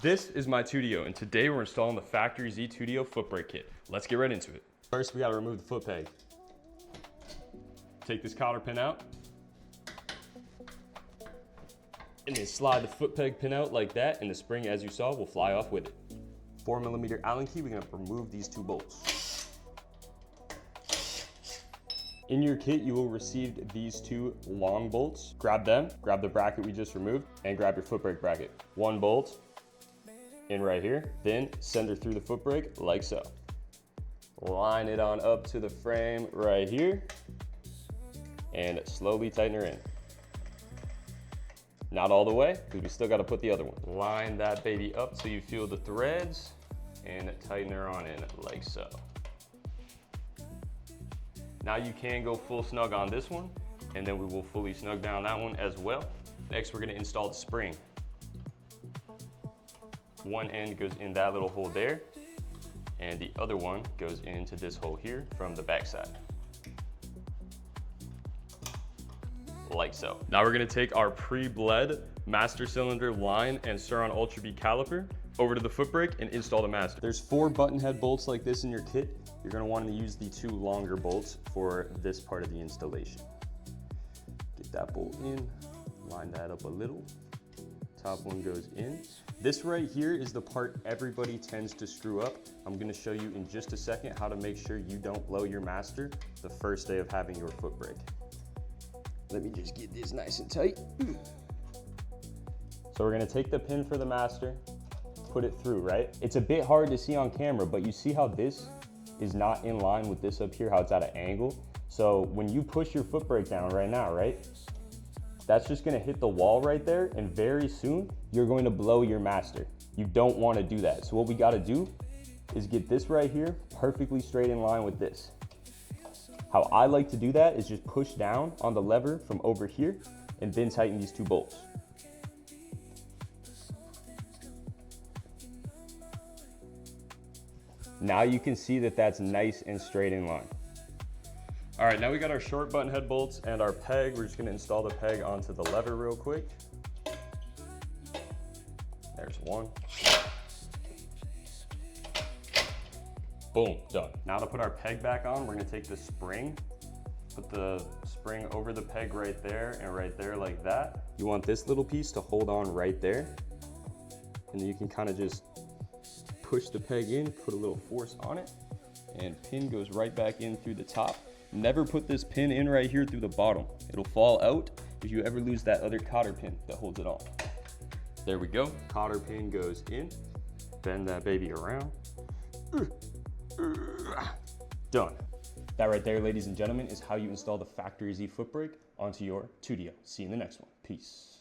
This is my Tuttio, and today we're installing the FactoryZ Tuttio foot brake kit. Let's get right into it. First, we gotta remove the foot peg. Take this cotter pin out. And then slide the foot peg pin out like that, and the spring, as you saw, will fly off with it. 4mm Allen key, we're gonna remove these two bolts. In your kit, you will receive these two long bolts. Grab them, grab the bracket we just removed, and grab your foot brake bracket. One bolt in right here, then center through the foot brake like so. Line it on up to the frame right here, and slowly tighten her in. Not all the way, because we still got to put the other one. Line that baby up so you feel the threads, and tighten her on in like so. Now you can go full snug on this one, and then we will fully snug down that one as well. Next, we're going to install the spring. One end goes in that little hole there, and the other one goes into this hole here from the back side. Like so. Now we're gonna take our pre-bled master cylinder line and Surron Ultra Bee caliper over to the foot brake and install the master. There's 4 button head bolts like this in your kit. You're gonna want to use the 2 longer bolts for this part of the installation. Get that bolt in, line that up a little. Top one goes in. This right here is the part everybody tends to screw up. I'm gonna show you in just a second how to make sure you don't blow your master the first day of having your foot brake. Let me just get this nice and tight. So we're gonna take the pin for the master, put it through, right? It's a bit hard to see on camera, but you see how this is not in line with this up here, how it's at an angle? So when you push your foot brake down right now, right? That's just gonna hit the wall right there, and very soon, you're going to blow your master. You don't wanna do that. So what we gotta do is get this right here perfectly straight in line with this. How I like to do that is just push down on the lever from over here and then tighten these 2 bolts. Now you can see that that's nice and straight in line. All right, now we got our short button head bolts and our peg. We're just gonna install the peg onto the lever real quick. There's one. Boom, done. Now to put our peg back on, we're gonna take the spring, put the spring over the peg right there like that. You want this little piece to hold on right there. And then you can kind of just push the peg in, put a little force on it, and pin goes right back in through the top. Never put this pin in right here through the bottom. It'll fall out if you ever lose that other cotter pin that holds it on. There we go. Cotter pin goes in, bend that baby around. Done. That right there, ladies and gentlemen, is how you install the FactoryZ foot brake onto your Tuttio. See you in the next one. Peace.